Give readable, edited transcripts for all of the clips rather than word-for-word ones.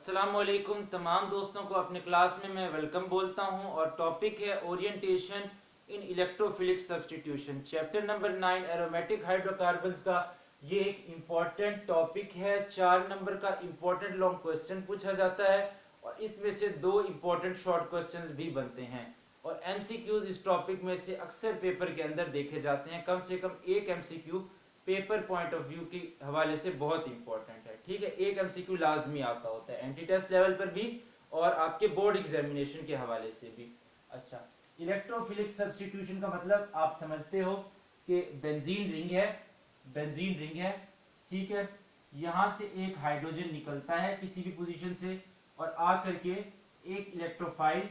अस्सलामुअलैकुम तमाम दोस्तों को अपने क्लास में मैं वेलकम बोलता हूं और टॉपिक है ओरिएंटेशन इन electrophilic substitution. Chapter number 9 aromatic hydrocarbons का ये एक इम्पॉर्टेंट टॉपिक है। 4 नंबर का इम्पॉर्टेंट लॉन्ग क्वेश्चन पूछा जाता है और इसमें से 2 इम्पॉर्टेंट शॉर्ट क्वेश्चंस भी बनते हैं और एमसीक्यूज इस टॉपिक में से अक्सर पेपर के अंदर देखे जाते हैं। कम से कम एक MCQ paper point of view के हवाले से बहुत इंपॉर्टेंट है। ठीक है, एक एमसीक्यू लाजमी आता होता है एंटी टेस्ट लेवल पर भी और आपके बोर्ड एग्जामिनेशन के हवाले से भी। अच्छा, इलेक्ट्रोफिलिक सब्स्टिट्यूशन का मतलब आप समझते हो कि बेंजीन रिंग है, बेंजीन रिंग है, ठीक है, यहां से एक हाइड्रोजन निकलता है किसी भी पोजीशन से और आकर के एक इलेक्ट्रोफाइल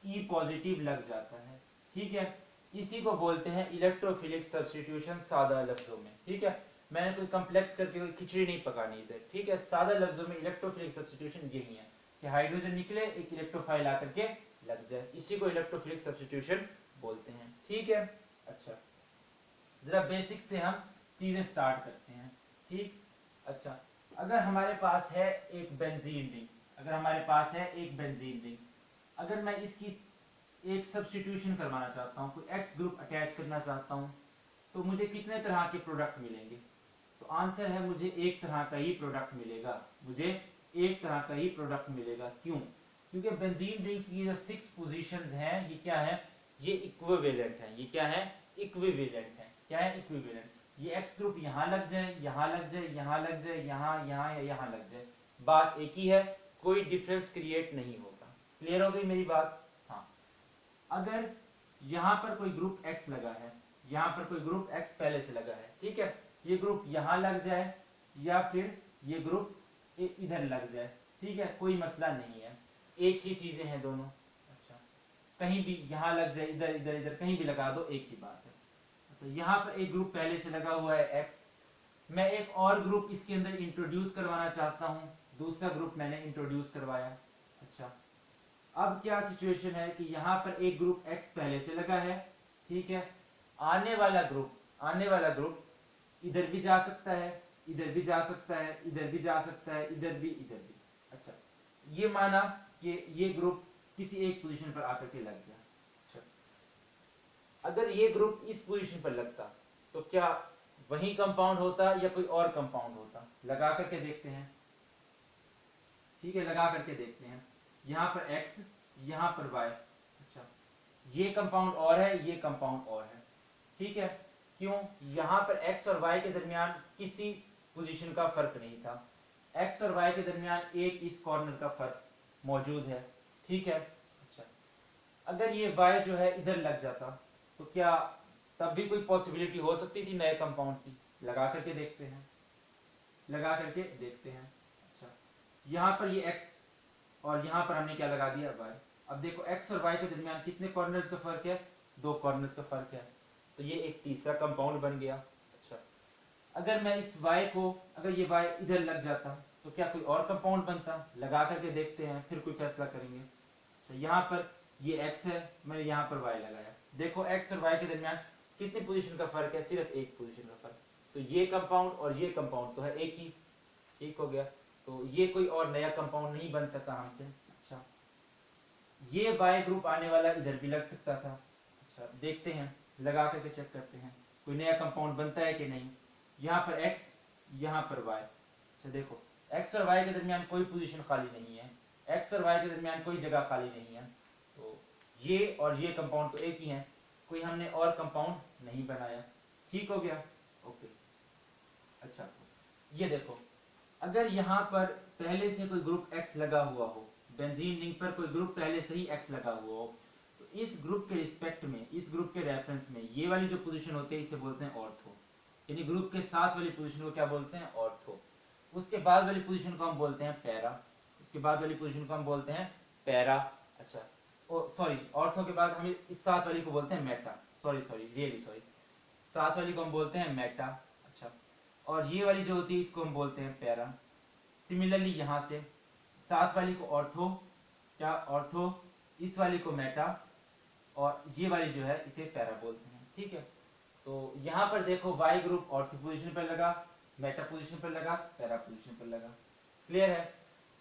ई पॉजिटिव लग जाता है। ठीक है, इसी को बोलते हैं इलेक्ट्रोफिलिक सब्स्टिट्यूशन सादा लफ्जों में। ठीक है, मैंने कोई कम्प्लेक्स करके कोई खिचड़ी नहीं पकानी इधर। ठीक है, सादा लफ्जों में इलेक्ट्रोफिलिक सब्स्टिट्यूशन यही है कि हाइड्रोजन निकले एक इलेक्ट्रोफाइल आकर के लग जाए, इसी को इलेक्ट्रोफिलिक सब्स्टिट्यूशन बोलते हैं। ठीक है, अच्छा जरा बेसिक से हम चीजें स्टार्ट करते हैं। ठीक, अच्छा, अगर हमारे पास है एक बेंजीन रिंग, अगर हमारे पास है एक बेंजीन रिंग, अगर मैं इसकी एक सब्स्टिट्यूशन करवाना चाहता हूँ, कोई एक्स ग्रुप अटैच करना चाहता हूँ, तो मुझे कितने तरह के प्रोडक्ट मिलेंगे? तो आंसर है मुझे एक तरह का ही प्रोडक्ट मिलेगा, मुझे एक तरह का ही प्रोडक्ट मिलेगा। क्यों? क्योंकि बेंजीन रिंग की जो 6 पोजीशंस हैं ये क्या है? ये इक्विवेलेंट है। ये क्या है? इक्विवेलेंट है। क्या है? इक्विवेलेंट। ये एक्स ग्रुप यहाँ लग जाए, यहाँ लग जाए, यहाँ लग जाए, यहाँ यहाँ या यहाँ लग जाए, बात एक ही है, कोई डिफरेंस क्रिएट नहीं होगा। क्लियर हो गई मेरी बात? हाँ, अगर यहां पर कोई ग्रुप एक्स लगा है, यहां पर कोई ग्रुप एक्स पहले से लगा है, ठीक है, ये ग्रुप यहां लग जाए या फिर ये ग्रुप इधर लग जाए, ठीक है, कोई मसला नहीं है, एक ही चीजें हैं दोनों। अच्छा, कहीं भी यहां लग जाए, इधर इधर इधर कहीं भी लगा दो, एक ही बात है। अच्छा, यहां पर एक ग्रुप पहले से लगा हुआ है एक्स, मैं एक और ग्रुप इसके अंदर इंट्रोड्यूस करवाना चाहता हूं, दूसरा ग्रुप मैंने इंट्रोड्यूस करवाया। अच्छा, अब क्या सिचुएशन है कि यहाँ पर एक ग्रुप एक्स पहले से लगा है, ठीक है, आने वाला ग्रुप इधर भी जा सकता है, इधर भी जा सकता है, इधर भी जा सकता है, इधर भी, इधर भी। अच्छा, ये माना कि ये ग्रुप किसी एक पोजीशन पर आकर के लग गया। अच्छा, अगर ये ग्रुप इस पोजीशन पर लगता तो क्या वही कंपाउंड होता या कोई और कंपाउंड होता? लगा करके देखते हैं। ठीक है, लगा करके देखते हैं। यहाँ पर x, यहाँ पर y। अच्छा, ये कंपाउंड और है, ये कंपाउंड और है। ठीक है, क्यों? यहाँ पर x और y के दरमियान किसी पोजीशन का फर्क नहीं था, x और y के दरमियान एक इस कॉर्नर का फर्क मौजूद है। ठीक है, अच्छा, अगर ये y जो है इधर लग जाता तो क्या तब भी कोई पॉसिबिलिटी हो सकती थी नए कंपाउंड की? लगा करके देखते हैं, लगा करके देखते हैं। अच्छा, यहाँ पर ये x और यहाँ पर हमने क्या लगा दिया? y। अब देखो x और y के दरमियान कितने कॉर्नर्स का फर्क है? 2 कॉर्नर्स का फर्क है, तो ये एक तीसरा कंपाउंड बन गया। अच्छा, अगर मैं इस y को, अगर ये y इधर लग जाता तो क्या कोई और कंपाउंड बनता? लगा करके देखते हैं, फिर कोई फैसला करेंगे। अच्छा, यहाँ पर ये x है, मैंने यहाँ पर y लगाया, देखो x और y के दरमियान कितनी पोजीशन का फर्क है? सिर्फ एक पोजीशन का फर्क, तो ये कंपाउंड और ये कंपाउंड तो है एक ही। ठीक हो गया, तो ये कोई और नया कंपाउंड नहीं बन सका हमसे। अच्छा, ये बाय ग्रुप आने वाला इधर भी लग सकता था। अच्छा, देखते हैं, लगा करके चेक करते हैं कोई नया कंपाउंड बनता है कि नहीं। यहाँ पर x, यहाँ पर y। अच्छा, देखो x और y के दरमियान कोई पोजीशन खाली नहीं है, x और y के दरमियान कोई जगह खाली नहीं है, तो ये और ये कंपाउंड तो एक ही है, कोई हमने और कंपाउंड नहीं बनाया। ठीक हो गया, ओके। अच्छा, ये देखो, अगर यहाँ पर पहले से कोई ग्रुप X लगा हुआ हो, बेंजीन रिंग पर कोई ग्रुप पहले से ही X लगा हुआ हो, तो इस ग्रुप के रिस्पेक्ट में, इस ग्रुप के रेफरेंस में ये वाली जो पोजीशन होती है इसे बोलते हैं ऑर्थो, यानी ग्रुप के साथ वाली पोजीशन को क्या बोलते हैं? ऑर्थो। उसके बाद वाली पोजीशन को हम बोलते हैं पैरा, उसके बाद वाली पोजीशन को हम बोलते हैं पैरा। अच्छा, ओ सॉरी, ऑर्थो के बाद हम इस साथ वाली को बोलते हैं Meta, sorry sorry really sorry, साथ वाली को हम बोलते हैं मेटा। अच्छा, और ये वाली जो होती है इसको हम बोलते हैं पैरा। सिमिलरली यहाँ से साथ वाली को ऑर्थो, क्या ऑर्थो, इस वाली को मेटा, और ये वाली जो है इसे पैरा बोलते हैं। ठीक है, तो यहाँ पर देखो वाई ग्रुप ऑर्थो पोजीशन पर लगा, मेटा पोजीशन पर लगा, पैरा पोजीशन पर लगा। क्लियर है?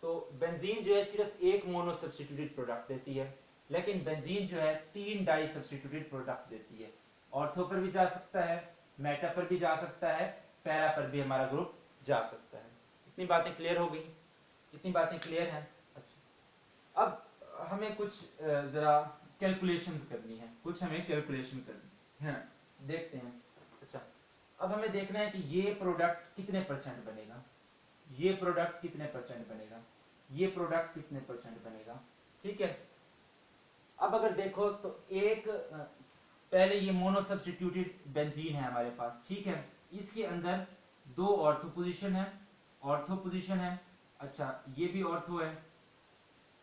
तो बेंजीन जो है सिर्फ एक मोनो सब्स्टिट्यूटेड प्रोडक्ट देती है, लेकिन बेंजीन जो है 3 डाई सब्स्टिट्यूटेड प्रोडक्ट देती है। ऑर्थो पर भी जा सकता है, मेटा पर भी जा सकता है, पैरा पर भी हमारा ग्रुप जा सकता है। इतनी बातें क्लियर हो गई? इतनी बातें क्लियर हैं? अच्छा, अब हमें कुछ जरा कैलकुलेशंस करनी है, कुछ हमें कैलकुलेशन करनी है, देखते हैं। अच्छा, अब हमें देखना है कि ये प्रोडक्ट कितने परसेंट बनेगा, ये प्रोडक्ट कितने परसेंट बनेगा, ये प्रोडक्ट कितने परसेंट बनेगा। ठीक है, अब अगर देखो तो एक पहले ये मोनो सब्स्टिट्यूटेड बेंजीन है हमारे पास। ठीक है, इसके अंदर 2 ऑर्थो पोजीशन है, ऑर्थो पोजीशन है। अच्छा, ये भी ऑर्थो है,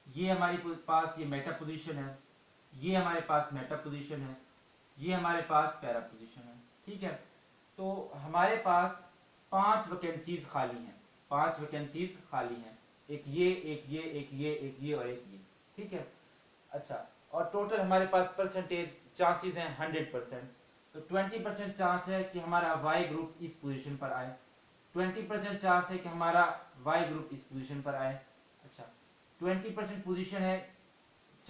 ये हमारे पास ये मेटा पोजीशन है, ये हमारे पास मेटा पोजीशन है, ये हमारे पास पैरा पोजीशन है। ठीक है, तो हमारे पास 5 वैकेंसीज खाली हैं, 5 वैकेंसीज खाली हैं, एक ये, एक ये, एक ये, एक ये और एक ये। ठीक है, अच्छा, और टोटल हमारे पास परसेंटेज चांसेस हैं 100%। तो 20% चांस है कि हमारा वाई ग्रुप इस पोजीशन पर आए, 20% चांस है कि हमारा वाई ग्रुप इस पोजीशन पर आए। अच्छा, 20% पोजीशन है,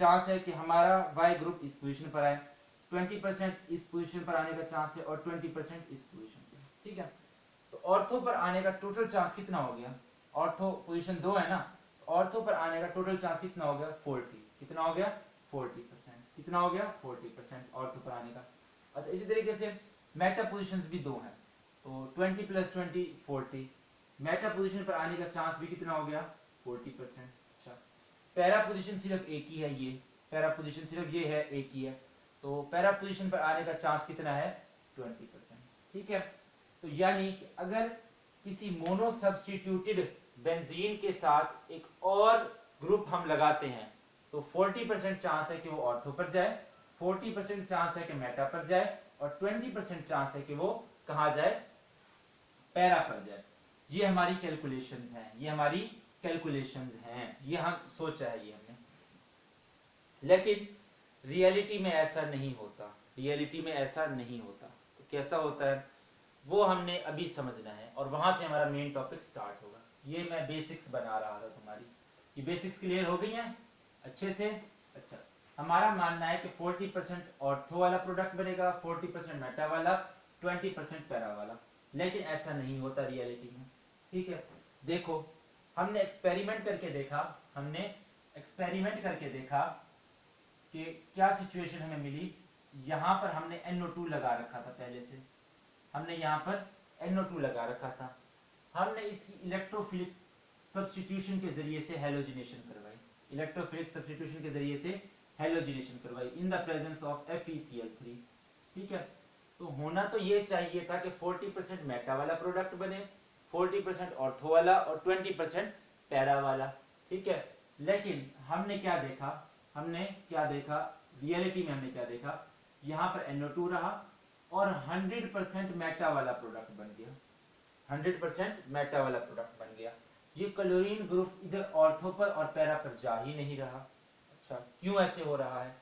चांस है कि हमारा वाई ग्रुप इस पोजीशन पर आए, 20% इस पोजीशन पर आने का चांस है और 20% इस पोजीशन पर। ठीक है, तो ऑर्थो पर आने का टोटल चांस कितना हो गया? ऑर्थो पोजीशन 2 है ना, ऑर्थो पर आने का टोटल चांस कितना हो गया? 40। कितना हो गया? 40%। कितना हो गया? 40% ऑर्थो पर आने का। अच्छा, इसी तरीके से मेटा पोजीशंस भी 2 हैं, तो 20 + 20 40। मेटा पोजीशन पर आने का चांस भी कितना हो गया? 40%। अच्छा, पैरा पोजीशन सिर्फ एक ही है, ये पैरा पोजीशन सिर्फ ये है, एक ही है, तो पैरा पोजीशन पर आने का चांस कितना है? 20%। ठीक है, तो यानी कि अगर किसी मोनो सब्स्टिट्यूटेड बेंजीन के साथ एक और ग्रुप हम लगाते हैं तो 40% चांस है कि वो ऑर्थो पर जाए, 40% चांस है कि मेटा पर जाए और 20% चांस है कि वो कहाँ जाए? पैरा पर जाए। ये हमारी कैलकुलेशंस हैं, ये हमारी कैलकुलेशंस हैं, ये हम सोचा है ये हमने। लेकिन रियलिटी में ऐसा नहीं होता, रियलिटी में ऐसा नहीं होता। तो कैसा होता है वो हमने अभी समझना है और वहां से हमारा मेन टॉपिक स्टार्ट होगा। ये मैं बेसिक्स बना रहा था तुम्हारी, ये बेसिक्स क्लियर हो गई हैं अच्छे से? अच्छा, हमारा मानना है कि 40% ऑर्थो वाला प्रोडक्ट बनेगा, 40% मेटा वाला, 20% पैरा वाला, लेकिन ऐसा नहीं होता रियलिटी में। ठीक है, देखो हमने एक्सपेरिमेंट करके देखा, हमने एक्सपेरिमेंट करके देखा कि क्या सिचुएशन हमें मिली। यहाँ पर हमने NO2 लगा रखा था, पहले से हमने यहाँ पर NO2 लगा रखा था, हमने इसकी इलेक्ट्रोफिलिक सब्स्टिट्यूशन के जरिए से हैलोजिनेशन करवाई, इलेक्ट्रोफिलिक सब्स्टिट्यूशन के जरिए से हैलोजिनेशन करवाई in the presence of FeCl3। ठीक है, तो होना तो ये चाहिए था कि 40% मेटा वाला प्रोडक्ट बने, 40% ऑर्थो वाला और 20% पैरा वाला। ठीक है, लेकिन हमने क्या देखा, हमने क्या देखा रियलिटी में, हमने क्या देखा, यहाँ पर NO2 रहा और 100% मेटा वाला प्रोडक्ट बन गया, 100% मेटा वाला प्रोडक्ट बन गया। ये क्लोरीन ग्रुप इधर ऑर्थो पर और पैरा पर जा ही नहीं रहा। अच्छा, क्यों ऐसे हो रहा है?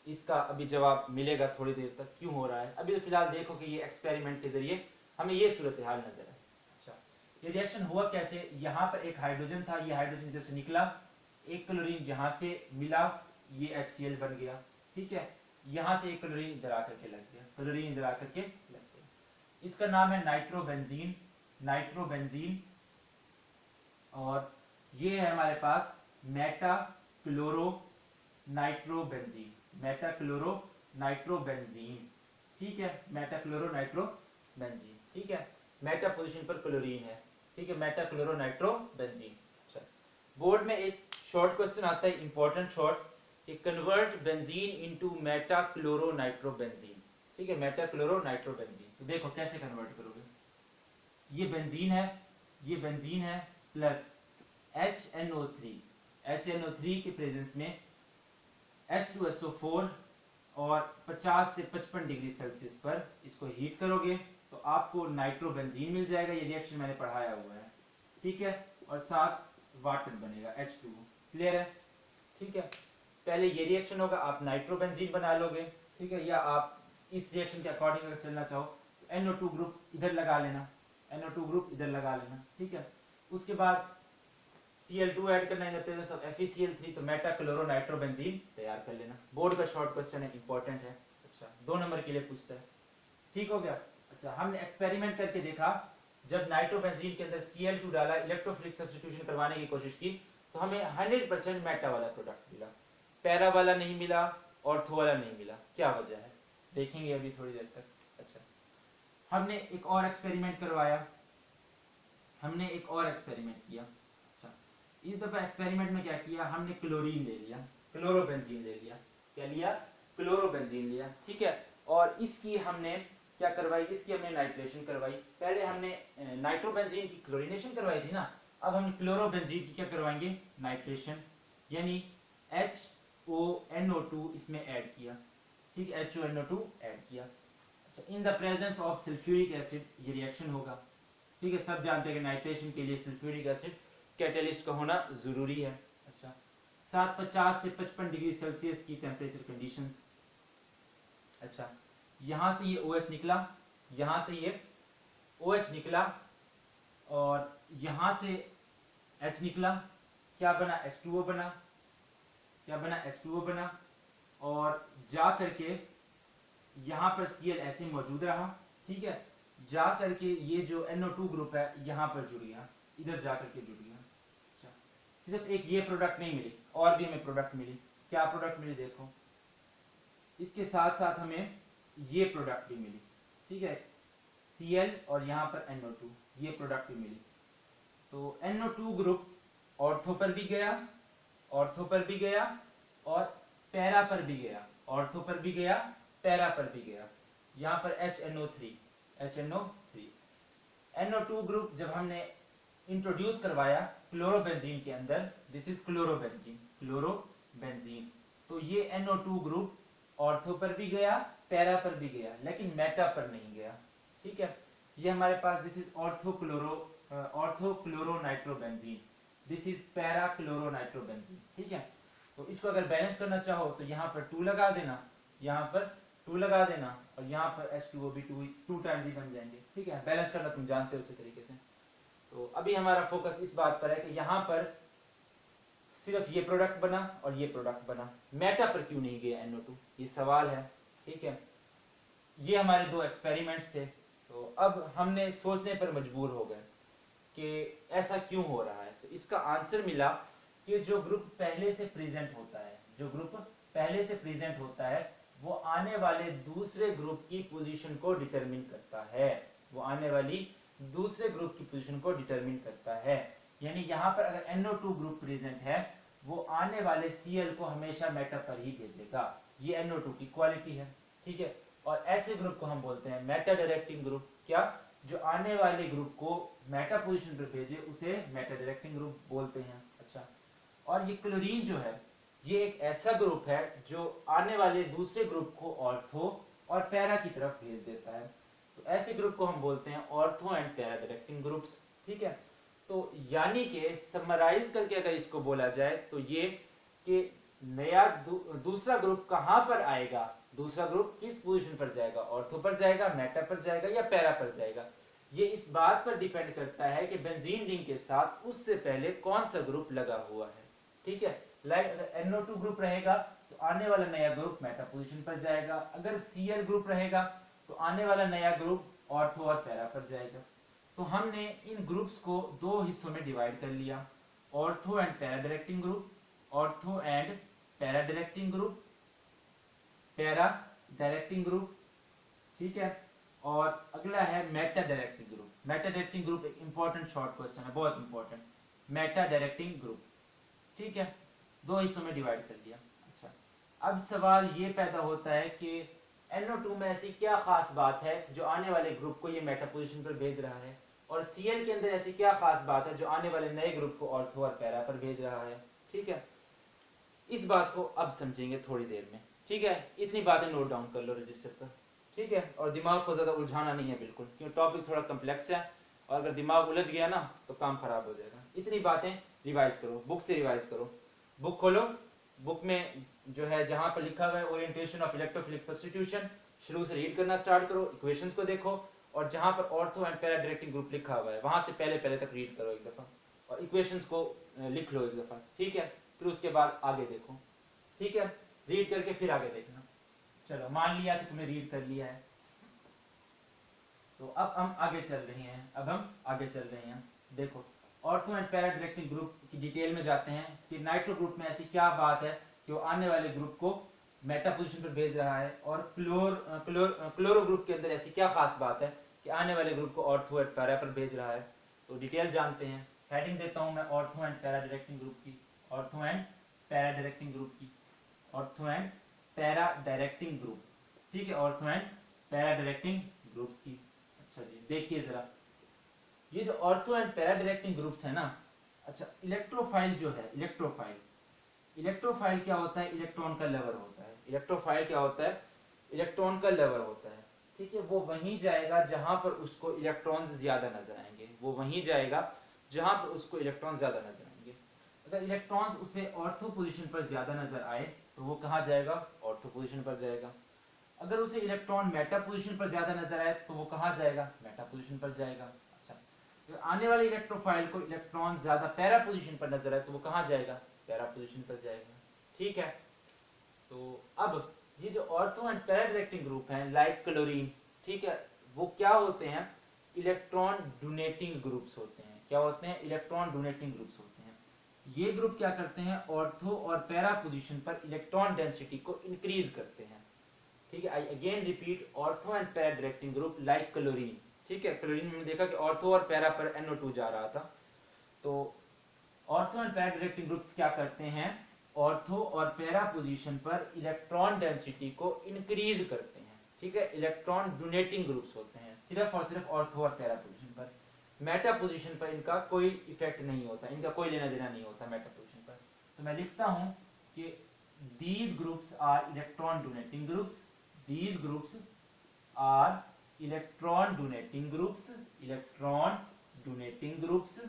इसका अभी जवाब मिलेगा थोड़ी देर तक, क्यों हो रहा है। अभी तो फिलहाल देखो कि ये एक्सपेरिमेंट के जरिए हमें ये सूरत हाल नजर है। अच्छा, ये रिएक्शन हुआ कैसे? यहाँ पर एक हाइड्रोजन था, ये हाइड्रोजन इधर से निकला, एक क्लोरीन यहाँ से मिला, ये HCl बन गया। ठीक है, यहाँ से एक क्लोरीन इधर आकर के लग गया, क्लोरीन इधर आकर के लग गया, इसका नाम है नाइट्रोबेंजीन, नाइट्रोबेंजीन। और ये है हमारे पास meta chloro nitrobenzene, meta chloro nitrobenzene. ठीक है, मेटा क्लोरो नाइट्रोबेंजीन। ठीक है, मेटा पोजीशन पर क्लोरीन है। ठीक है, मेटा क्लोरो नाइट्रोबेंजीन। अच्छा, बोर्ड में एक शॉर्ट क्वेश्चन आता है, important short, convert benzene into Meta chloro nitrobenzene. ठीक है, मेटा क्लोरो नाइट्रोबेंजीन। तो देखो कैसे कन्वर्ट करोगे, ये बेंजीन है, ये बेंजीन है, प्लस HNO3, HNO3 के प्रेजेंस में H2SO4 और 50 से 55 डिग्री सेल्सियस पर इसको हीट करोगे तो आपको नाइट्रोबेंजीन मिल जाएगा। ये रिएक्शन मैंने पढ़ाया हुआ है। ठीक है, और साथ वाटर बनेगा H2O। क्लियर है? ठीक है, पहले ये रिएक्शन होगा, आप नाइट्रोबेंजीन बना लोगे। ठीक है, या आप इस रिएक्शन के अकॉर्डिंग अगर चलना चाहो तो NO2 ग्रुप इधर लगा लेना, NO2 ग्रुप इधर लगा लेना। ठीक है, उसके बाद Cl2 ऐड करना in the presence of FeCl3 तो मेटा क्लोरो नाइट्रोबेंजीन तैयार कर लेना। बोर्ड का शॉर्ट क्वेश्चन है, इंपॉर्टेंट है। अच्छा 2 नंबर के लिए पूछता है, ठीक हो गया। अच्छा हमने एक्सपेरिमेंट करके देखा, जब नाइट्रोबेंजीन के अंदर Cl2 डाला, इलेक्ट्रोफिलिक सब्स्टिट्यूशन करवाने की कोशिश की तो हमें 100% मेटा वाला प्रोडक्ट मिला, पैरा वाला नहीं मिला, ऑर्थो वाला नहीं मिला। क्या वजह है देखेंगे अभी थोड़ी देर तक। अच्छा हमने एक और एक्सपेरिमेंट करवाया, हमने एक और एक्सपेरिमेंट किया। अच्छा इस दफा एक्सपेरिमेंट में क्या किया, हमने क्लोरीन ले लिया, क्लोरोबेंजीन ले लिया। क्या लिया, क्लोरोबेंजीन लिया, ठीक है। और इसकी हमने क्या करवाई, इसकी हमने नाइट्रेशन करवाई। पहले हमने नाइट्रोबेंजीन की क्लोरीनेशन करवाई थी ना, अब हम क्लोरोबेंजीन की क्या करवाएंगे, नाइट्रेशन, यानी HONO2 इसमें ऐड किया, ठीक है, HONO2 ऐड किया। अच्छा in the presence of sulphuric acid ये रिएक्शन होगा, ठीक है। सब जानते हैं कि नाइट्रेशन के लिए सल्फ्यूरिक एसिड कैटलिस्ट का होना जरूरी है। अच्छा 750 से 55 डिग्री सेल्सियस की टेम्परेचर कंडीशंस। अच्छा यहाँ से ये OH निकला, यहाँ से ये OH निकला और यहाँ से H निकला, क्या बना, H2O बना, क्या बना, H2O बना। और जा करके यहाँ पर Cl ऐसे मौजूद रहा, ठीक है। जा करके ये जो NO2 ग्रुप है यहाँ पर जुड़ गया, इधर जा करके जुड़ गया। अच्छा सिर्फ एक ये प्रोडक्ट नहीं मिली, और भी हमें प्रोडक्ट मिली। क्या प्रोडक्ट मिली देखो, इसके साथ साथ हमें ये प्रोडक्ट भी मिली, ठीक है, Cl और यहाँ पर NO2 ये प्रोडक्ट भी मिली। तो NO2 ग्रुप ऑर्थो पर भी गया, ऑर्थो पर भी गया और पैरा पर भी गया, ऑर्थो पर भी गया, पैरा पर भी गया। यहाँ पर HNO3 NO2 ग्रुप जब हमने इंट्रोड्यूस करवाया क्लोरोबेंजीन के अंदर, दिस इज क्लोरोबेंजीन, क्लोरोबेंजीन, तो ये NO2 ग्रुप ऑर्थो पर भी गया, पैरा पर भी गया, लेकिन मेटा पर नहीं गया, ठीक है। ये हमारे पास this is ortho chloro nitrobenzene, this is para chloro nitrobenzene, ठीक है। तो इसको अगर बैलेंस करना चाहो तो यहाँ पर 2 लगा देना, यहाँ पर 2 लगा देना और यहाँ पर H2O भी 2 टाइम्स ही बन जाएंगे, ठीक है। बैलेंस करना तुम जानते हो अच्छे तरीके से। तो अभी हमारा फोकस इस बात पर है कि यहाँ पर सिर्फ ये प्रोडक्ट बना और ये प्रोडक्ट बना, मेटा पर क्यों नहीं गया NO2, ये सवाल है, ठीक है। ये हमारे 2 एक्सपेरिमेंट्स थे। तो अब हमने सोचने पर मजबूर हो गए कि ऐसा क्यों हो रहा है। तो इसका आंसर मिला कि जो ग्रुप पहले से प्रेजेंट होता है, जो ग्रुप पहले से प्रेजेंट होता है वो आने वाले दूसरे ग्रुप की पोजीशन को डिटरमिन करता है, वो आने वाली दूसरे ग्रुप की पोजीशन को डिटरमिन करता है। यानी यहाँ पर अगर NO2 ग्रुप प्रेजेंट है वो आने वाले Cl को हमेशा मेटा पर ही भेजेगा, ये NO2 की क्वालिटी है, ठीक है। और ऐसे ग्रुप को हम बोलते हैं मेटा डायरेक्टिंग ग्रुप। क्या, जो आने वाले ग्रुप को मेटा पोजीशन पर भेजे उसे मेटा डायरेक्टिंग ग्रुप बोलते हैं। अच्छा और ये क्लोरीन जो है ये एक ऐसा ग्रुप है जो आने वाले दूसरे ग्रुप को ऑर्थो और पैरा की तरफ भेज देता है। तो ऐसे ग्रुप को हम बोलते हैं ortho and para directing groups, ठीक है। तो यानी कि समराइज करके अगर इसको बोला जाए तो ये कि नया दूसरा ग्रुप कहां पर आएगा, दूसरा ग्रुप किस पोजीशन पर जाएगा, ऑर्थो पर जाएगा, मेटा पर जाएगा या पैरा पर जाएगा, ये इस बात पर डिपेंड करता है कि बेंजीन रिंग के साथ उससे पहले कौन सा ग्रुप लगा हुआ है, ठीक है। लाइक अगर NO2 ग्रुप रहेगा तो आने वाला नया ग्रुप मेटा पोजीशन पर जाएगा, अगर Cl ग्रुप रहेगा तो आने वाला नया ग्रुप ऑर्थो और पैरा पर जाएगा। तो हमने इन ग्रुप्स को 2 हिस्सों में डिवाइड कर लिया, ortho and para directing group, ortho and para directing group, para directing group, ठीक है। और अगला है Meta directing group. Meta directing group एक इंपॉर्टेंट शॉर्ट क्वेश्चन है, बहुत इंपॉर्टेंट, मेटा डायरेक्टिंग ग्रुप, ठीक है। 2 हिस्सों में डिवाइड कर दिया। अच्छा अब सवाल ये पैदा होता है कि NO2 में ऐसी क्या खास बात है जो आने वाले ग्रुप को ये मेटा पोजीशन पर भेज रहा है, और Cl के अंदर ऐसी क्या खास बात है जो आने वाले नए ग्रुप को ऑर्थो और पैरा पर भेज रहा है, ठीक है। इस बात को अब समझेंगे थोड़ी देर में, ठीक है। इतनी बातें नोट डाउन कर लो रजिस्टर पर, ठीक है। और दिमाग को ज्यादा उलझाना नहीं है बिल्कुल, क्योंकि टॉपिक थोड़ा कम्प्लेक्स है और अगर दिमाग उलझ गया ना तो काम खराब हो जाएगा। इतनी बातें रिवाइज करो, बुक से रिवाइज करो, बुक खोलो, बुक में जो है जहां पर लिखा हुआ है ओरिएंटेशन ऑफ इलेक्ट्रोफिलिक सब्स्टिट्यूशन, शुरू से रीड करना स्टार्ट करो, इक्वेशंस को देखो, और जहां पर ortho and para directing group लिखा हुआ है वहां से पहले तक रीड करो एक दफा, और इक्वेशंस को लिख लो एक दफा, ठीक है, फिर उसके बाद आगे देखो, ठीक है, रीड करके फिर आगे देखना। चलो मान लिया कि तुमने रीड कर लिया है, तो अब हम आगे चल रहे हैं। देखो ortho and para directing group की डिटेल में जाते हैं कि नाइट्रो ग्रुप में ऐसी क्या बात है कि वो आने वाले ग्रुप को मेटा पोजीशन पर भेज रहा है, और क्लोरो ग्रुप के अंदर ऐसी क्या खास बात है कि आने वाले ग्रुप को ऑर्थो एंड पैरा पर भेज रहा है। तो डिटेल जानते हैं। हेडिंग देता हूं मैं ortho and para directing group की, ortho and para directing group की, ortho and para directing group, ठीक है, ortho and para directing groups की। अच्छा जी देखिए जरा, ये जो ortho and para directing groups है ना, अच्छा इलेक्ट्रोफाइल जो है, इलेक्ट्रोफाइल क्या होता है, इलेक्ट्रॉन का लवर होता है। इलेक्ट्रोफाइल क्या होता है, इलेक्ट्रॉन का लवर होता है, ठीक है। वो वहीं जाएगा जहां पर उसको इलेक्ट्रॉन्स ज्यादा नजर आएंगे, वो वहीं जाएगा जहां पर उसको इलेक्ट्रॉन ज्यादा नजर आएंगे। अगर इलेक्ट्रॉन्स उसे ऑर्थो पोजीशन पर ज्यादा नजर आए तो वो कहां जाएगा, ऑर्थो पोजीशन पर जाएगा। अगर उसे इलेक्ट्रॉन मेटा पोजीशन पर ज्यादा नजर आए तो वो कहां जाएगा, मेटा पोजीशन पर जाएगा। अच्छा, तो आने वाले इलेक्ट्रोफाइल को इलेक्ट्रॉन ज्यादा पैरा पोजीशन पर नजर आए तो वो कहां जाएगा, पैरा पोजीशन पर जाएगा, ठीक है। तो अब ये जो ortho and para directing group हैं लाइक क्लोरीन, ठीक है, वो क्या होते हैं, इलेक्ट्रॉन डोनेटिंग ग्रुप्स होते हैं। क्या होते हैं, इलेक्ट्रॉन डोनेटिंग ग्रुप्स होते हैं। ये ग्रुप क्या करते हैं, ऑर्थो और पैरा पोजीशन पर इलेक्ट्रॉन डेंसिटी को इंक्रीज करते हैं, ठीक है। I again repeat, ortho and para directing group like chlorine, ठीक है। क्लोरीन में देखा कि ऑर्थो और पैरा पर NO2 जा रहा था, तो ortho and para directing groups क्या करते हैं, ऑर्थो और पैरा पोजीशन पर इलेक्ट्रॉन डेंसिटी को इंक्रीज करते हैं, ठीक है। इलेक्ट्रॉन डोनेटिंग ग्रुप्स होते हैं सिर्फ और सिर्फ ऑर्थो और पैरा पोजीशन पर। मेटा पोजीशन पर इनका कोई इफेक्ट नहीं होता, इनका कोई लेना देना नहीं होता मेटा पोजीशन पर। तो मैं लिखता हूं कि these groups are electron donating groups, these groups are electron donating groups, electron donating groups,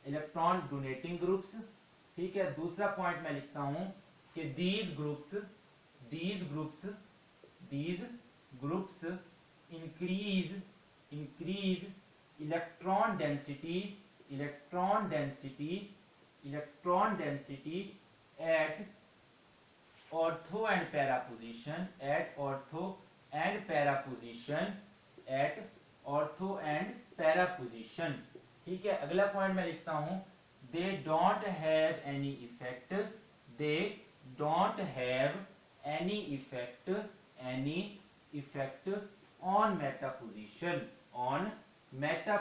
electron donating groups, ठीक है। दूसरा पॉइंट मैं लिखता हूं कि these groups increase electron density at ortho and para position, ठीक है। अगला पॉइंट मैं लिखता हूं, they don't have any effect on meta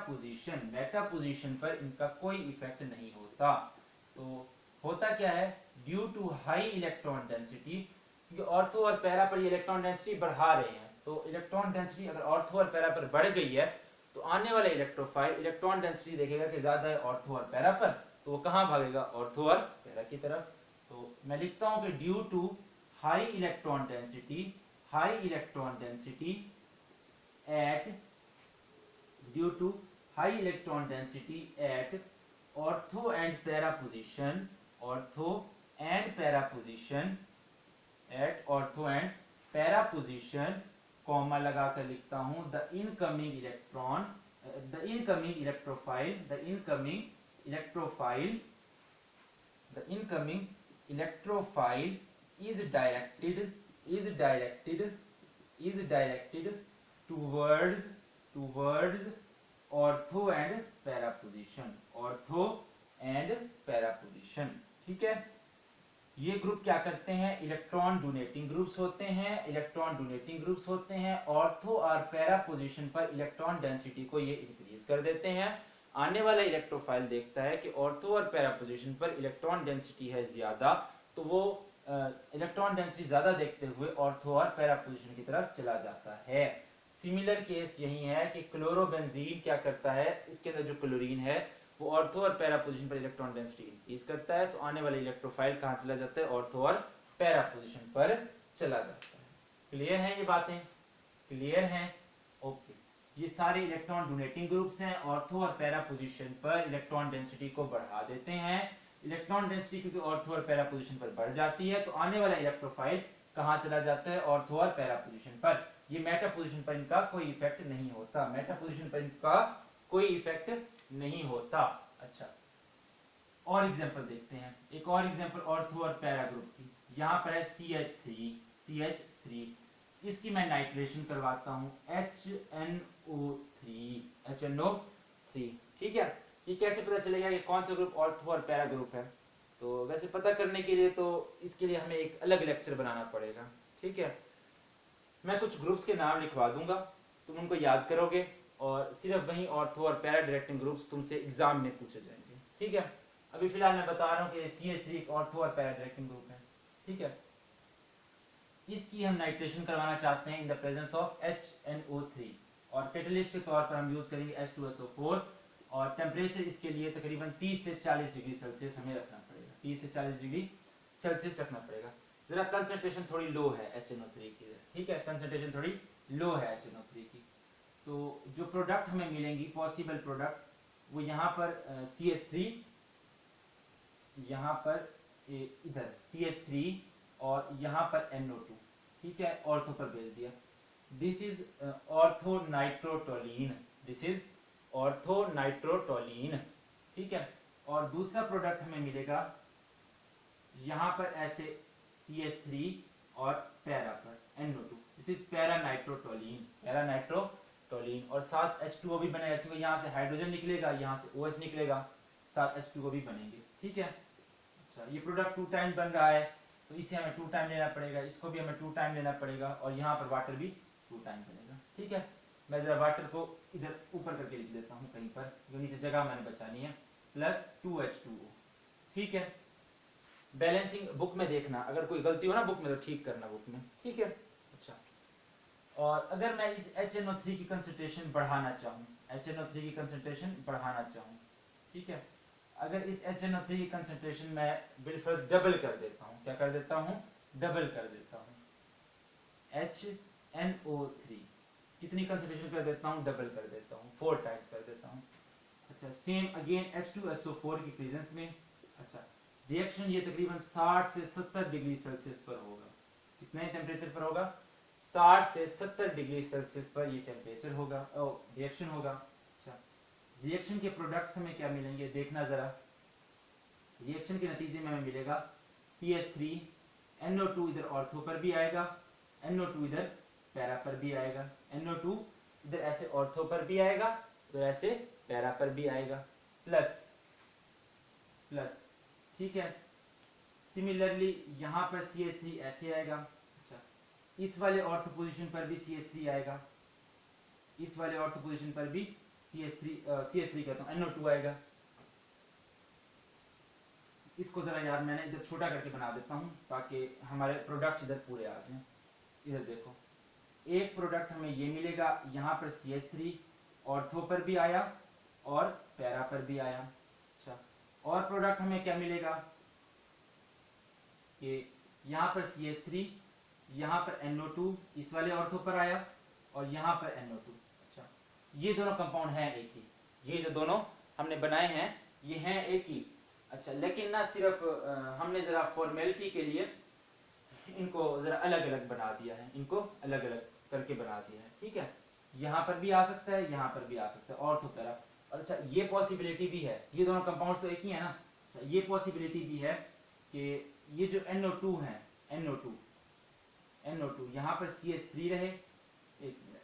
position पर इनका कोई इफेक्ट नहीं होता। तो होता क्या है, due to high electron density, क्योंकि ऑर्थो और पैरा पर ये इलेक्ट्रॉन डेंसिटी बढ़ा रहे हैं, तो इलेक्ट्रॉन डेंसिटी अगर ऑर्थो और पैरा पर बढ़ गई है तो आने वाला इलेक्ट्रोफाइल इलेक्ट्रॉन डेंसिटी देखेगा कि ज्यादा है ऑर्थो और पैरा पर, तो वो कहां भागेगा, ऑर्थो और पैरा की तरफ। तो मैं लिखता हूं कि due to high electron density at ortho and para position comma लगाकर लिखता हूं the incoming electrophile is directed towards ortho and para position, ठीक है। ये ग्रुप क्या करते हैं, इलेक्ट्रॉन डोनेटिंग ग्रुप्स होते हैं, ऑर्थो और पैरा पोजीशन पर इलेक्ट्रॉन डेंसिटी को ये इंक्रीज कर देते हैं। आने वाला इलेक्ट्रोफाइल देखता है कि ऑर्थो और पैरा पोजीशन पर इलेक्ट्रॉन डेंसिटी है ज्यादा, तो वो इलेक्ट्रॉन डेंसिटी ज्यादा देखते हुए ऑर्थो और पैरा पोजीशन की तरफ चला जाता है। सिमिलर केस यही है कि क्लोरोबेंजीन क्या करता है, इसके अंदर जो क्लोरीन है वो ऑर्थो और पैरा पोजीशन पर इलेक्ट्रॉन डेंसिटी इंक्रीज करता है, तो आने वाला इलेक्ट्रोफाइल कहां चला जाता है, ऑर्थो और पैरा पोजीशन पर चला जाता है। क्लियर है ये बातें, क्लियर हैं, ओके। ये सारे इलेक्ट्रॉन डोनेटिंग ग्रुप्स हैं, ऑर्थो और पैरा पोजीशन पर इलेक्ट्रॉन डेंसिटी को बढ़ा देते हैं। इलेक्ट्रॉन डेंसिटी क्योंकि ऑर्थो और पैरा पोजीशन पर बढ़ जाती है तो आने वाला इलेक्ट्रोफाइल कहां चला जाता है, ऑर्थो और पैरा पोजीशन पर। ये मेटा पोजीशन पर इनका कोई इफेक्ट नहीं होता, मेटा पोजीशन पर इनका कोई इफेक्ट नहीं होता। अच्छा, और एग्जांपल देखते हैं, एक और एग्जांपल ऑर्थो और पैरा ग्रुप की। यहाँ पर है CH3, इसकी मैं नाइट्रेशन करवाता हूँ HNO3, ठीक है। ये कैसे पता चलेगा कि कौन सा ग्रुप ऑर्थो और पैरा ग्रुप है? तो वैसे पता करने के लिए तो इसके लिए हमें एक अलग लेक्चर बनाना पड़ेगा, ठीक है। मैं कुछ ग्रुप्स के नाम लिखवा दूंगा, तुम उनको याद करोगे और सिर्फ वही ऑर्थो और पैरा डायरेक्टिंग ग्रुप्स तुमसे एग्जाम में पूछे जाएंगे, ठीक है। अभी फिलहाल मैं बता रहा हूँ कि CH3 एक ऑर्थो और पैरा डायरेक्टिंग ग्रुप है, ठीक है। इसकी हम नाइट्रेशन करवाना चाहते हैं in the presence of HNO3 और कैटलिस्ट के तौर पर हम यूज करेंगे H2SO4 और टेम्परेचर इसके लिए तकरीबन 30 से 40 डिग्री सेल्सियस हमें रखना पड़ेगा, 30 से 40 डिग्री सेल्सियस रखना पड़ेगा। जरा कंसंट्रेशन थोड़ी लो है HNO3 की, ठीक है, कंसंट्रेशन थोड़ी लो है HNO3 की। तो जो प्रोडक्ट हमें मिलेंगी पॉसिबल प्रोडक्ट वो यहाँ पर CH3, यहाँ पर इधर CH3 और यहाँ पर NO2, ठीक है, ऑर्थो पर भेज दिया। दिस इज ऑर्थोनाइट्रोटोलीन, दिस इज ऑर्थोनाइट्रोटोलीन, ठीक है। और दूसरा प्रोडक्ट हमें मिलेगा यहाँ पर ऐसे CH3 और पैरा पर NO2, दिस इज पैरानाइट्रोटोलीन, और साथ H2O भी बनेगा क्योंकि यहाँ से हाइड्रोजन निकलेगा, यहाँ से OH निकलेगा, साथ H2O भी बनेंगे, ठीक है। अच्छा, ये प्रोडक्ट 2 टाइम बन रहा है तो इसे हमें 2 टाइम लेना पड़ेगा, इसको भी हमें 2 टाइम लेना पड़ेगा और यहाँ पर वाटर भी 2 टाइम बनेगा, ठीक है। मैं जरा वाटर को इधर ऊपर करके लिख देता हूँ कहीं पर, क्योंकि नीचे जगह मैंने बचानी है, प्लस 2H2O, ठीक है। बैलेंसिंग बुक में देखना, अगर कोई गलती हो ना बुक में तो ठीक करना बुक में, ठीक है। अच्छा, और अगर मैं इस HNO3 की कंसंट्रेशन बढ़ाना चाहूँ, HNO3 की कंसंट्रेशन बढ़ाना चाहूँ, ठीक है, अगर इस HNO3 की कंसंट्रेशन मैं बिलफर्ज डबल कर देता हूँ, क्या कर देता हूँ, डबल कर देता हूँ, HNO3 कितनी कंसंट्रेशन कर देता हूँ, डबल कर देता हूँ, 4 टाइम्स कर देता हूँ। अच्छा, सेम अगेन H2SO4 की प्रेजेंस में। अच्छा, रिएक्शन ये तकरीबन 60 से 70 डिग्री सेल्सियस पर होगा। कितने टेम्परेचर पर होगा, 60 से 70 डिग्री सेल्सियस पर ये टेम्परेचर होगा, रिएक्शन होगा। अच्छा, रिएक्शन के प्रोडक्ट्स हमें क्या मिलेंगे देखना जरा। रिएक्शन के नतीजे में हमें मिलेगा CH3, NO2 इधर ऑर्थो पर भी आएगा, NO2 इधर पैरा पर भी आएगा, NO2 इधर ऐसे ऑर्थो पर भी आएगा, इधर ऐसे पैरा पर भी आएगा, प्लस प्लस, ठीक है। सिमिलरली यहाँ पर CH3 ऐसे आएगा। अच्छा, इस वाले ऑर्थो पोजीशन पर भी CH3 आएगा, इस वाले ऑर्थो पोजीशन पर भी CH3 कहता हूँ NO2 आएगा। इसको जरा यार मैंने इधर छोटा करके बना देता हूँ ताकि हमारे प्रोडक्ट इधर पूरे आ जाएं। इधर देखो, एक प्रोडक्ट हमें ये मिलेगा, यहाँ पर CH3 ऑर्थो पर भी आया और पैरा पर भी आया। अच्छा, और प्रोडक्ट हमें क्या मिलेगा कि यहाँ पर CH3, यहाँ पर NO2 इस वाले ऑर्थो पर आया और यहाँ पर NO2। अच्छा, ये दोनों कंपाउंड हैं एक ही, ये जो दोनों हमने बनाए हैं ये हैं एक ही। अच्छा, लेकिन ना सिर्फ हमने जरा फॉर्मेलिटी के लिए इनको जरा अलग अलग बना दिया है, इनको अलग अलग करके बना दिया है, ठीक है। यहाँ पर भी आ सकता है, यहाँ पर भी आ सकता है ऑर्थो पैरा। और अच्छा, ये पॉसिबिलिटी भी है, ये दोनों कंपाउंड्स तो एक ही है ना। अच्छा, ये पॉसिबिलिटी भी है कि ये जो NO2 है, NO2 यहाँ पर CH3 रहे, एक मिनट,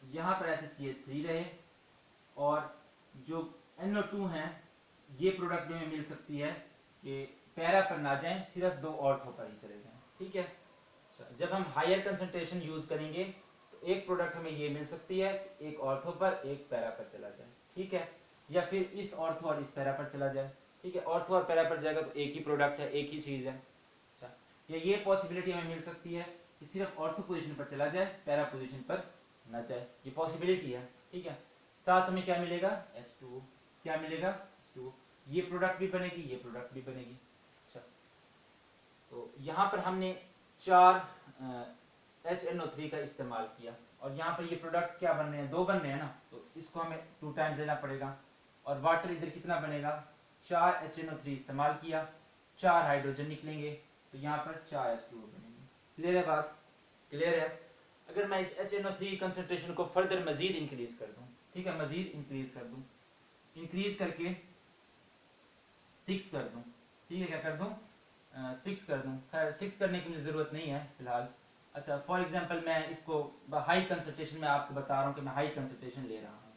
यहाँ पर ऐसे CH3 रहे और जो NO2 है ये प्रोडक्ट में मिल सकती है कि पैरा पर ना जाएं, सिर्फ 2 ऑर्थो पर ही चले जाएं, ठीक है। अच्छा, जब हम हायर कंसंट्रेशन यूज करेंगे तो एक प्रोडक्ट हमें ये मिल सकती है, एक ऑर्थो पर एक पैरा पर चला जाए, ठीक है, या फिर इस ऑर्थो और इस पैरा पर चला जाए, ठीक है। ऑर्थो और पैरा पर जाएगा तो एक ही प्रोडक्ट है, एक ही चीज है। अच्छा, ये पॉसिबिलिटी हमें मिल सकती है कि सिर्फ ऑर्थो पोजीशन पर चला जाए, पैरा पोजीशन पर ना जाए, ये पॉसिबिलिटी है, ठीक है। साथ में क्या मिलेगा, H2O, क्या मिलेगा, H2O, ये प्रोडक्ट भी बनेगी, ये प्रोडक्ट भी बनेगी। अच्छा, तो यहाँ पर हमने 4 HNO3 का इस्तेमाल किया और यहाँ पर ये प्रोडक्ट क्या बन रहे हैं, 2 बन रहे हैं ना, तो इसको हमें 2 टाइम्स देना पड़ेगा। और वाटर इधर कितना बनेगा, 4 HNO3 इस्तेमाल किया, 4 हाइड्रोजन निकलेंगे, तो यहाँ पर 4 H2O बनेंगे। क्लियर है बात, क्लियर है। अगर मैं इस HNO3 कंसंट्रेशन को फर्दर मजीद इंक्रीज कर दूं, ठीक है, मजीद इंक्रीज कर दूं, इंक्रीज करके 6 कर दूं, ठीक है, क्या कर दूं, 6 कर दूं। खैर 6 करने की मुझे ज़रूरत नहीं है फिलहाल। अच्छा, फॉर एग्जांपल मैं इसको हाई कंसंट्रेशन में आपको बता रहा हूँ कि मैं हाई कंसंट्रेशन ले रहा हूँ,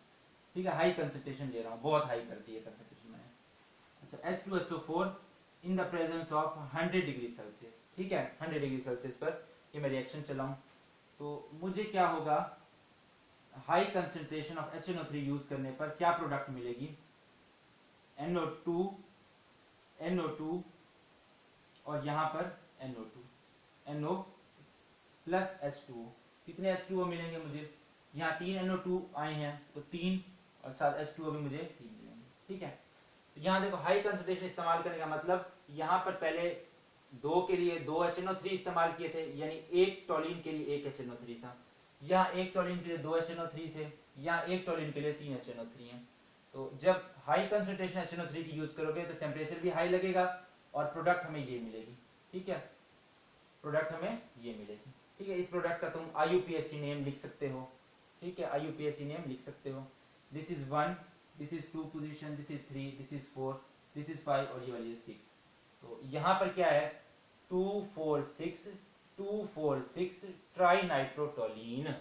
ठीक है, हाई कंसंट्रेशन ले रहा हूँ, बहुत हाई कर दी है कंसंट्रेशन मैंने। अच्छा, H2SO4 in the presence of 100 degree Celsius, ठीक है, 100 डिग्री सेल्सियस पर ये मैं रिएक्शन चलाऊँ तो मुझे क्या होगा, high concentration of HNO3 use करने पर क्या प्रोडक्ट मिलेगी, NO2 NO2 और यहाँ पर NO2 NO प्लस H2O। कितने H2O मिलेंगे मुझे, यहाँ 3 NO2 आए हैं तो 3 और साथ H2O भी मुझे 3 मिलेंगे, ठीक है। तो यहाँ देखो हाई कंसंट्रेशन इस्तेमाल करने का मतलब यहाँ पर पहले 2 के लिए 2 HNO3 इस्तेमाल किए थे, यानी 1 टॉलिन के लिए 1 HNO3 था, यहाँ 1 टॉलिन के लिए 2 HNO3 थे, यहाँ 1 टॉलिन के लिए 3 HNO3 हैं। तो जब हाई कंसंट्रेशन HNO3 की यूज करोगे तो टेम्परेचर भी हाई लगेगा और प्रोडक्ट हमें ये मिलेगी, ठीक है, प्रोडक्ट हमें ये मिलेगी, ठीक है। इस प्रोडक्ट का तुम IUPAC नेम लिख सकते हो, ठीक है, IUPAC नेम लिख सकते हो। This is 1, this is 2 position, this is 3, this is 4, this is 5 और ये वाली 6। तो यहाँ पर क्या है, 246 ट्राई नाइट्रोटोलीन,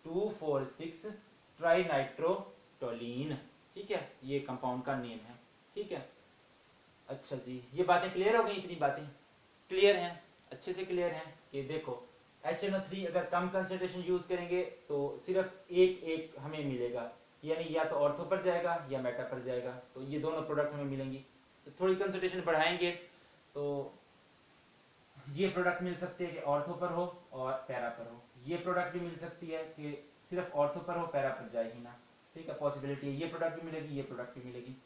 246 ट्राई नाइट्रोटोलीन, ठीक है, ये कंपाउंड का नेम है, ठीक है। अच्छा जी, ये बातें क्लियर हो गई, इतनी बातें क्लियर हैं, अच्छे से क्लियर हैं कि देखो HNO3 अगर कम कंसंट्रेशन यूज करेंगे तो सिर्फ एक एक हमें मिलेगा, यानी या तो ऑर्थो पर जाएगा या मेटा पर जाएगा, तो ये दोनों प्रोडक्ट हमें मिलेंगी। तो थोड़ी कंसंट्रेशन बढ़ाएंगे तो ये प्रोडक्ट मिल सकती है कि ऑर्थो पर हो और पैरा पर हो, ये प्रोडक्ट भी मिल सकती है कि सिर्फ ऑर्थो पर हो पैरा पर जाए ही ना, ठीक है, पॉसिबिलिटी है, ये प्रोडक्ट भी मिलेगी, ये प्रोडक्ट भी मिलेगी।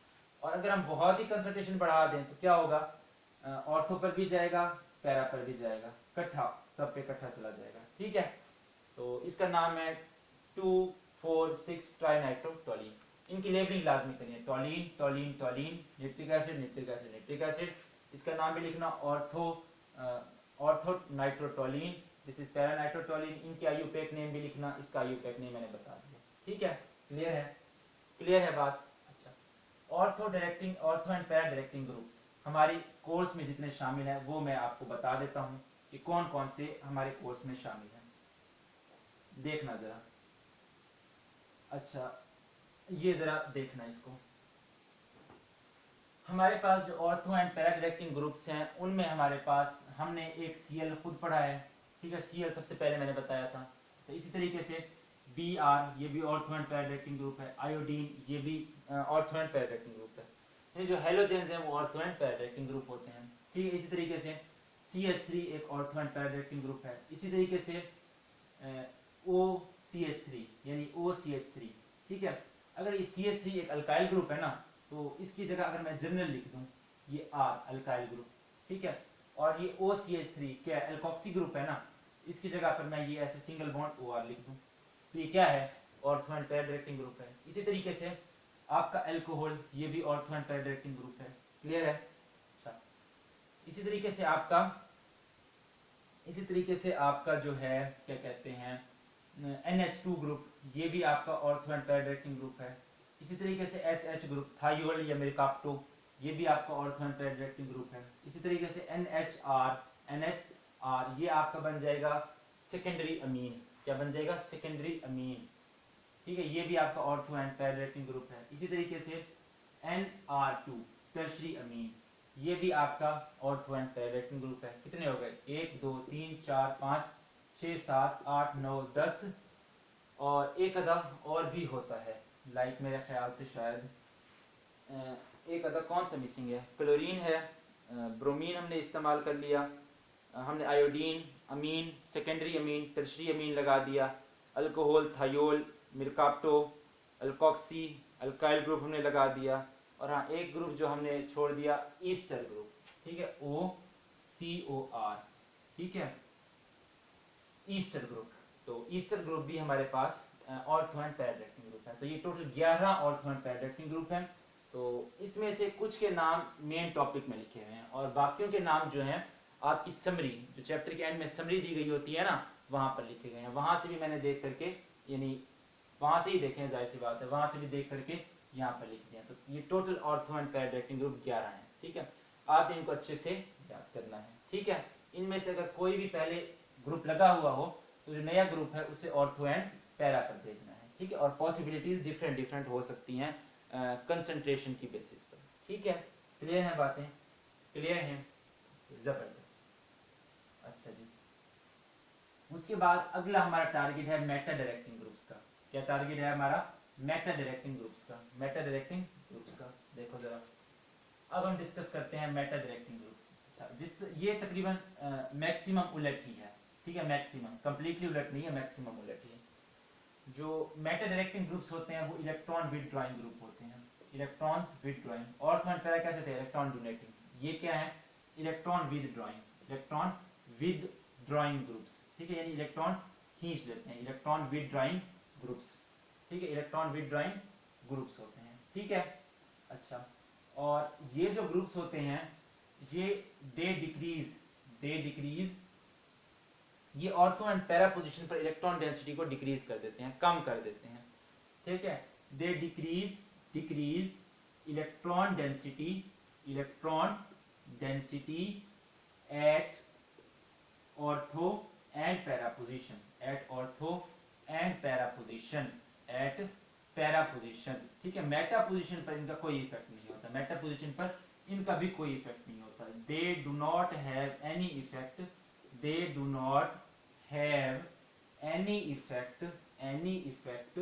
और अगर हम बहुत ही कंसंट्रेशन बढ़ा दें तो क्या होगा, ऑर्थो पर भी जाएगा पैरा पर भी जाएगा, कट्ठा सब पे कट्ठा चला जाएगा, ठीक है। तो इसका नाम है 246 ट्राइनाइट्रोटोलीन। इनकी लेबलिंग लाजमी करिए, toluene toluene toluene, nitric acid nitric acid nitric acid. इसका नाम भी लिखना ortho ortho nitrotoluene, this is para nitrotoluene. इनके आईयूपैक नेम भी लिखना, इसका आईयूपैक नेम मैंने बता दिया, ठीक है, क्लियर है, क्लियर है बात। अच्छा, ortho directing, ortho and para directing groups हमारी कोर्स में जितने शामिल हैं वो मैं आपको बता देता हूँ कि कौन कौन से हमारे कोर्स में शामिल हैं, देखना जरा। अच्छा, ये जरा देखना इसको, हमारे पास जो ortho and para directing groups हैं उनमें हमारे पास हमने एक Cl खुद पढ़ा है, ठीक है, Cl सबसे पहले मैंने बताया था। तो इसी तरीके से Br ये भी ortho and para directing group है, आयोडीन ये भी ortho and para directing group है। ये जो हेलोजेंस हैं वो ortho and para directing group होते हैं, ठीक है। इसी तरीके से CH3 एक ortho and para directing group है। इसी तरीके से OCH3 यानी OCH3, ठीक है। अगर ये CH3 एक अल्काइल ग्रुप है ना तो इसकी जगह अगर मैं जनरल लिख दूं ये R अल्काइल ग्रुप, ठीक है, और ये OCH3 क्या एल्कोक्सी ग्रुप है ना, इसकी जगह पर मैं ये ऐसे सिंगल बॉन्ड OR लिख दूं तो ये क्या है, ortho and para directing group है। इसी तरीके से आपका अल्कोहल ये भी ortho and para directing group है, क्लियर है। अच्छा, इसी तरीके से आपका जो है क्या कहते हैं NH2 ग्रुप, ये भी आपका ortho and para directing group है। इसी तरीके से SH ग्रुप थायोल या मेरिकाप्टो ये भी आपका ortho and para directing group है। इसी तरीके से NHR ये आपका बन जाएगा सेकेंडरी अमीन, क्या बन जाएगा, सेकेंडरी अमीन, ठीक है, ये भी आपका ortho and para directing group है। इसी तरीके से NR2 टर्शरी अमीन ये भी आपका ortho and para directing group है। कितने हो गए, 1 2 3 4 5 6 7 8 9 10 और एक अदा और भी होता है, लाइक मेरे ख्याल से शायद एक अदा कौन सा मिसिंग है, क्लोरीन है, ब्रोमीन हमने इस्तेमाल कर लिया, हमने iodine amine secondary amine tertiary amine लगा दिया, alcohol thiol mercapto alkoxy alkyl group हमने लगा दिया, और हाँ एक ग्रुप जो हमने छोड़ दिया ईस्टर ग्रुप, ठीक है, OCOR, ठीक है, ईस्टर ग्रुप। तो ईस्टर ग्रुप भी हमारे पास ortho and para directing group है। तो ये total 11 ortho and para directing group हैं। तो इसमें से कुछ के नाम मेन टॉपिक में लिखे हुए हैं और बाकियों के नाम जो हैं आपकी समरी, जो चैप्टर के एंड में समरी दी गई होती है ना, वहां पर लिखे गए हैं। वहां से भी मैंने देख करके, यानी वहां से ही देखे हैं, जाहिर सी बात है, वहां से भी देख करके यहाँ पर लिख दिया। तो ये total ortho and para directing group 11 हैं। ठीक है, आप इनको अच्छे से याद करना है। ठीक है, इनमें से अगर कोई भी पहले ग्रुप लगा हुआ हो तो जो नया ग्रुप है उसे ऑर्थो एंड पैरा पर देखना है। ठीक है, और पॉसिबिलिटीज डिफरेंट डिफरेंट हो सकती हैं कंसंट्रेशन की बेसिस पर। ठीक है, क्लियर है बातें? क्लियर हैं? जबरदस्त। अच्छा जी, उसके बाद अगला हमारा टारगेट है मेटा डायरेक्टिंग ग्रुप्स का। क्या टारगेट है हमारा? मेटा डायरेक्टिंग ग्रुप्स का। मेटा डायरेक्टिंग ग्रुप्स का देखो जरा, अब हम डिस्कस करते हैं मेटा डायरेक्टिंग ग्रुप्स। अच्छा, जिस ये तकरीबन मैक्सिमम उलट ही है। ठीक है, मैक्सिमम, कंप्लीटली उलट नहीं है, मैक्सिमम उलट ही है। जो मेटा डायरेक्टिंग ग्रुप्स होते हैं वो इलेक्ट्रॉन विथड्रॉइंग ग्रुप होते हैं। Electrons withdrawing, ortho and para कैसे थे? Electron donating. ये क्या है? Electron withdrawing, electron withdrawing groups. ठीक है, यानी इलेक्ट्रॉन खींच लेते हैं, इलेक्ट्रॉन विथड्रॉइंग ग्रुप्स। ठीक है, इलेक्ट्रॉन विथड्रॉइंग ग्रुप्स होते हैं। ठीक है, अच्छा, और ये जो ग्रुप्स होते हैं ये दे डिक्रीज ये ऑर्थो एंड पैरा पोजीशन पर इलेक्ट्रॉन डेंसिटी को डिक्रीज कर देते हैं, कम कर देते हैं। ठीक है, they decrease electron density at ortho and para position, eight para position. ठीक है, मेटा पोजीशन पर इनका कोई इफेक्ट नहीं होता, मेटा पोजीशन पर इनका भी कोई इफेक्ट नहीं होता। They do not have any effect, they do not have any effect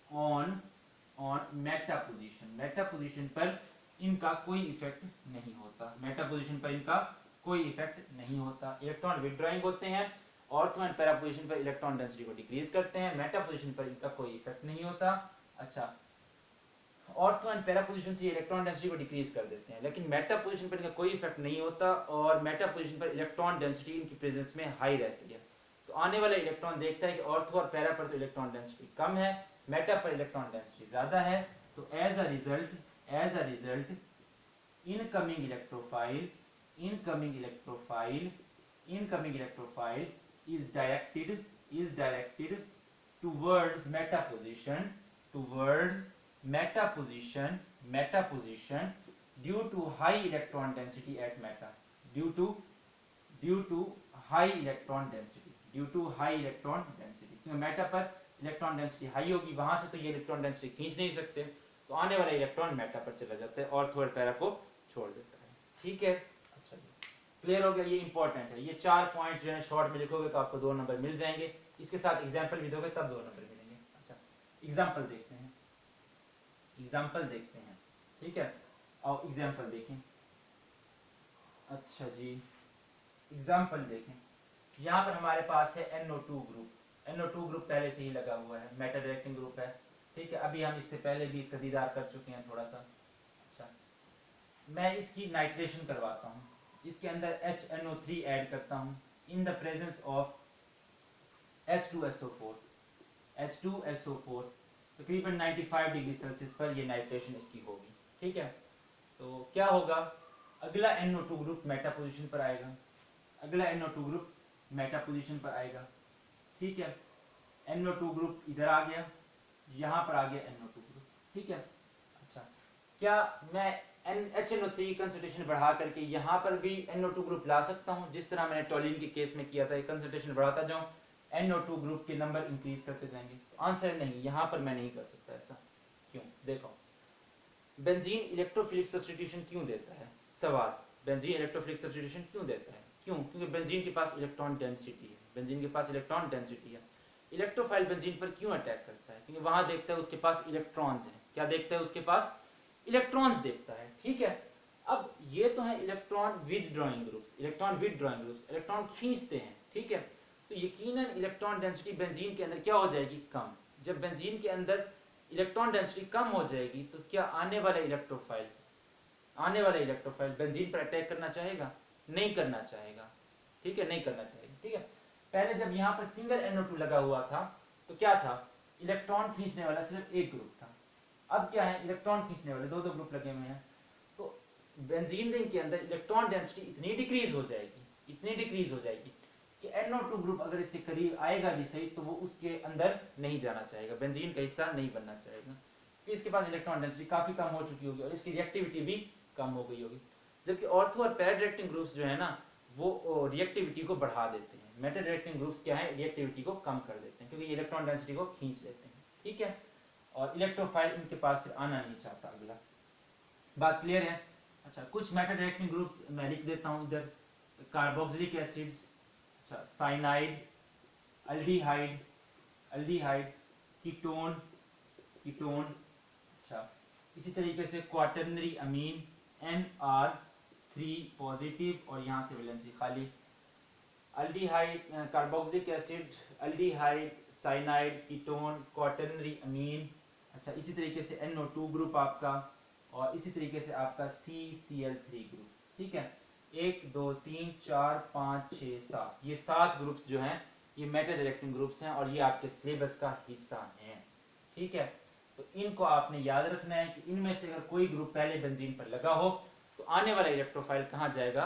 on Meta position. Meta position पर इनका कोई इफेक्ट नहीं होता, मेटा पोजीशन पर इनका कोई इफेक्ट नहीं होता। इलेक्ट्रॉन विथड्रॉइंग होते हैं, ऑर्थो एंड पैरा पोजीशन पर इलेक्ट्रॉन डेंसिटी को डिक्रीज करते हैं, मेटा पोजीशन पर इनका कोई इफेक्ट नहीं होता। अच्छा, ऑर्थो एंड पैरा पोजीशन से इलेक्ट्रॉन डेंसिटी को डिक्रीज कर देते हैं, लेकिन मेटा पोजीशन पर इनका कोई इफेक्ट नहीं होता, और मेटा पोजीशन पर इलेक्ट्रॉन डेंसिटी इनकी प्रेजेंस में हाई रहती है। तो आने वाला इलेक्ट्रॉन देखता है कि ऑर्थो और पैरा पर तो इलेक्ट्रॉन डेंसिटी कम है, मेटा पर इलेक्ट्रॉन डेंसिटी ज्यादा है। तो as a result incoming electrophile is directed towards meta position due to high electron density at meta, due to high electron density क्योंकि मेटा पर इलेक्ट्रॉन डेंसिटी हाई होगी, वहां से तो ये इलेक्ट्रॉन डेंसिटी खींच नहीं सकते, तो आने वाला इलेक्ट्रॉन मेटा पर चला जाता है, ऑर्थो और पैरा को छोड़ देता है। ठीक है, अच्छा जी, क्लियर हो गया? ये इंपॉर्टेंट है, ये 4 पॉइंट जो है शॉर्ट में लिखोगे तो आपको 2 नंबर मिल जाएंगे, इसके साथ एग्जांपल भी दोगे तब 2 नंबर मिलेंगे। अच्छा, एग्जांपल देखते हैं, ठीक है, और एग्जांपल देखें। अच्छा जी, एग्जांपल देखें, यहाँ पर हमारे पास है NO2 ग्रुप। NO2 ग्रुप पहले से ही लगा हुआ है, मेटा डायरेक्टिंग ग्रुप है। ठीक है, अभी हम इससे पहले भी इसका दीदार कर चुके हैं थोड़ा सा। अच्छा, मैं इसकी नाइट्रेशन करवाता हूँ, इसके अंदर HNO3 ऐड करता हूँ in the presence of H2SO4 तकरीबन 95 डिग्री सेल्सियस पर ये नाइट्रेशन इसकी होगी। ठीक है, तो क्या होगा? अगला NO2 ग्रुप मेटा पोजीशन पर आएगा, ठीक है, NO2 ग्रुप इधर आ गया, यहाँ पर आ गया NO2 ग्रुप। ठीक है, अच्छा, क्या मैं HNO3 की कंसंट्रेशन बढ़ा करके यहाँ पर भी NO2 ग्रुप ला सकता हूँ, जिस तरह मैंने टोलिन के केस में किया था, कंसंट्रेशन बढ़ाता जाऊँ, NO2 ग्रुप के नंबर इंक्रीज करते जाएंगे? तो आंसर नहीं, यहाँ पर मैं नहीं कर सकता ऐसा। क्यों? देखो, बेंजीन इलेक्ट्रोफिलिक सब्स्टिट्यूशन क्यों देता है? सवाल, बेंजीन इलेक्ट्रोफिलिक सब्स्टिट्यूशन क्यों देता है? क्यों? क्योंकि बेंजीन के पास इलेक्ट्रॉन डेंसिटी है, इलेक्ट्रोफाइल बेंजीन पर क्यों अटैक करता है? क्योंकि वहां देखता है उसके पास इलेक्ट्रॉन्स हैं। क्या देखता है? उसके पास इलेक्ट्रॉन्स देखता है। ठीक है, अब ये तो है इलेक्ट्रॉन विथड्रॉइंग ग्रुप्स, इलेक्ट्रॉन खींचते हैं। ठीक है, तो यकीनन इलेक्ट्रॉन डेंसिटी बेंजीन के अंदर क्या हो जाएगी? कम। जब बेंजीन के अंदर इलेक्ट्रॉन डेंसिटी कम हो जाएगी तो क्या आने वाला इलेक्ट्रोफाइल बेंजीन पर अटैक करना चाहेगा? नहीं करना चाहेगा। ठीक है, नहीं करना चाहेगा। ठीक है, पहले जब यहाँ पर सिंगल NO2 लगा हुआ था तो क्या था? इलेक्ट्रॉन खींचने वाला सिर्फ एक ग्रुप था। अब क्या है? इलेक्ट्रॉन खींचने वाले 2-2 ग्रुप लगे हुए हैं। तो बेंजीन रिंग के अंदर इलेक्ट्रॉन डेंसिटी इतनी डिक्रीज हो जाएगी कि कि NO2 ग्रुप अगर इसके करीब आएगा भी सही तो वो उसके अंदर नहीं जाना चाहेगा, बेंजीन का हिस्सा नहीं बनना चाहेगा, तो इसके पास इलेक्ट्रॉन डेंसिटी काफी कम हो चुकी होगी और इसकी रिएक्टिविटी भी कम हो गई होगी। जबकि ऑर्थो और पैरा डायरेक्टिंग ग्रुप्स जो है ना वो रिएक्टिविटी को बढ़ा देते हैं, मेटा डायरेक्टिंग ग्रुप्स क्या है, रिएक्टिविटी को कम कर देते हैं क्योंकि इलेक्ट्रॉन डेंसिटी को खींच लेते हैं। ठीक है, और इलेक्ट्रोफाइल इनके पास फिर आना नहीं चाहता। अगला बात क्लियर है। अच्छा, कुछ मेटा डायरेक्टिंग ग्रुप्स मैं लिख देता हूँ इधर, कार्बोक्सिलिक एसिड्स, अच्छा cyanide, aldehyde, aldehyde, ketone, ketone, अच्छा इसी तरीके से क्वाटर्नरी अमीन NR3 पॉजिटिव और यहाँ से वैलेंसी खाली, aldehyde, carboxylic acid, aldehyde, cyanide, ketone, quaternary amine, अच्छा इसी तरीके से NO2 ग्रुप आपका और इसी तरीके से आपका CCl3 ग्रुप। ठीक है, 1 2 3 4 5 6 7, ये 7 ग्रुप्स जो हैं ये मेटा डायरेक्टिंग ग्रुप्स हैं और ये आपके सिलेबस का हिस्सा हैं। ठीक है, तो इनको आपने याद रखना है कि इनमें से अगर कोई ग्रुप पहले बेंजीन पर लगा हो तो आने वाला इलेक्ट्रोफाइल कहाँ जाएगा,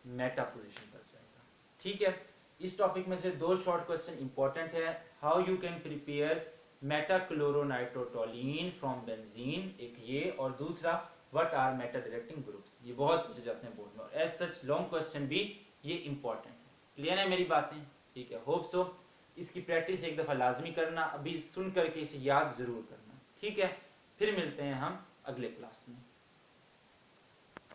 मेटा पोजीशन पर जाएगा। ठीक है, इस टॉपिक में से 2 शॉर्ट क्वेश्चन इंपॉर्टेंट है। How you can prepare meta chloronitrotoluene from benzene, एक ये, और दूसरा what are meta directing groups, ये बहुत पूछे जाते हैं बोर्ड में और एज सच लॉन्ग क्वेश्चन भी ये इंपॉर्टेंट है। क्लियर है मेरी बातें? ठीक है, होप सो। इसकी प्रैक्टिस एक दफ़ा लाजमी करना, अभी सुन करके इसे याद ज़रूर करना। ठीक है, फिर मिलते हैं हम अगले क्लास में।